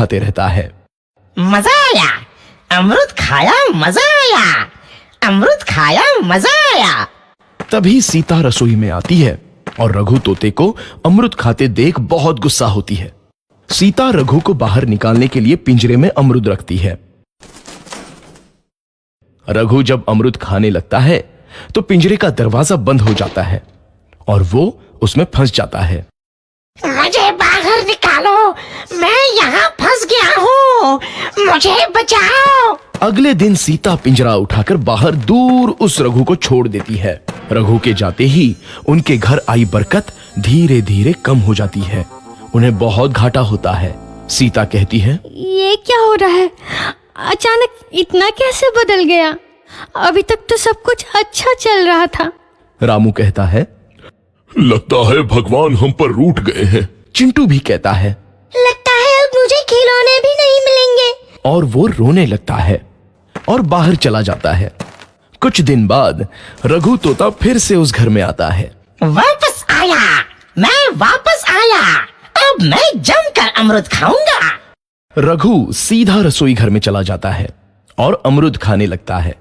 खाते रहता है। मजा आया, अमरूद खाया, मजा आया, अमरूद खाया, मजा आया। तभी सीता रसोई में आती है और रघु तोते को अमरूद खाते देख बहुत गुस्सा होती है। सीता रघु को बाहर निकालने के लिए पिंजरे में अमरूद रखती है। रघु जब अमरूद खाने लगता है तो पिंजरे का दरवाजा बंद हो जाता है और वो उसमें फंस जाता है। मुझे बाहर निकालो, मैं यहाँ फंस गया हूँ, मुझे बचाओ। अगले दिन सीता पिंजरा उठाकर बाहर दूर उस रघु को छोड़ देती है। रघु के जाते ही उनके घर आई बरकत धीरे धीरे कम हो जाती है। उन्हें बहुत घाटा होता है। सीता कहती है, ये क्या हो रहा है? अचानक इतना कैसे बदल गया? अभी तक तो सब कुछ अच्छा चल रहा था। रामू कहता है, लगता है भगवान हम पर रूठ गए हैं। चिंटू भी कहता है, लगता है अब मुझे खिलौने भी नहीं मिलेंगे। और वो रोने लगता है और बाहर चला जाता है। कुछ दिन बाद रघु तोता फिर से उस घर में आता है। वापस आया, मैं वापस आया, अब मैं जमकर अमरूद खाऊंगा। रघु सीधा रसोई घर में चला जाता है और अमरूद खाने लगता है।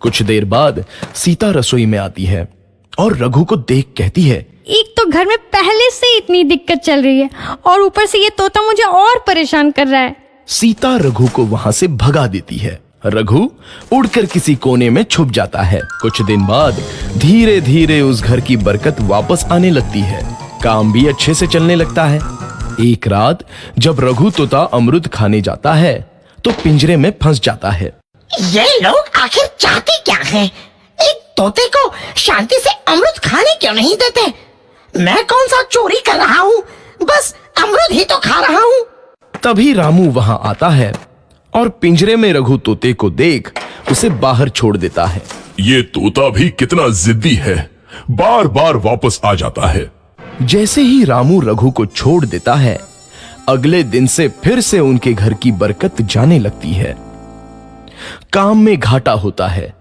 कुछ देर बाद सीता रसोई में आती है और रघु को देख कहती है, एक तो घर में पहले से इतनी दिक्कत चल रही है और ऊपर से ये तोता मुझे और परेशान कर रहा है। सीता रघु को वहां से भगा देती है। रघु उड़कर किसी कोने में छुप जाता है। कुछ दिन बाद धीरे धीरे उस घर की बरकत वापस आने लगती है। काम भी अच्छे से चलने लगता है। एक रात जब रघु तोता अमरूद खाने जाता है तो पिंजरे में फंस जाता है। ये लोग आखिर चाहते क्या हैं? एक तोते को शांति से अमरूद खाने क्यों नहीं देते? मैं कौन सा चोरी कर रहा हूँ? बस अमरूद ही तो खा रहा हूँ। तभी रामू वहां आता है और पिंजरे में रघु तोते को देख उसे बाहर छोड़ देता है। ये तोता भी कितना जिद्दी है, बार बार वापस आ जाता है। जैसे ही रामू रघु को छोड़ देता है, अगले दिन से फिर से उनके घर की बरकत जाने लगती है। काम में घाटा होता है।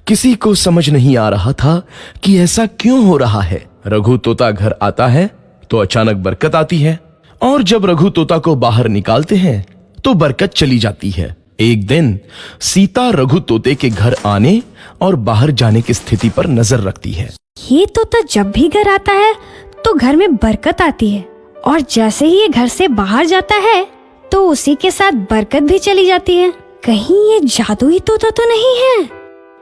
किसी को समझ नहीं आ रहा था कि ऐसा क्यों हो रहा है। रघु तोता घर आता है तो अचानक बरकत आती है और जब रघु तोता को बाहर निकालते हैं तो बरकत चली जाती है। एक दिन सीता रघु तोते के घर आने और बाहर जाने की स्थिति पर नजर रखती है। ये तोता जब भी घर आता है तो घर में बरकत आती है और जैसे ही ये घर से बाहर जाता है तो उसी के साथ बरकत भी चली जाती है। कहीं ये जादुई तोता तो नहीं है?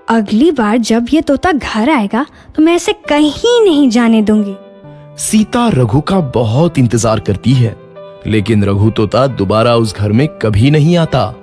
अगली बार जब ये तोता घर आएगा तो मैं इसे कहीं नहीं जाने दूंगी। सीता रघु का बहुत इंतजार करती है, लेकिन रघु तोता दोबारा उस घर में कभी नहीं आता।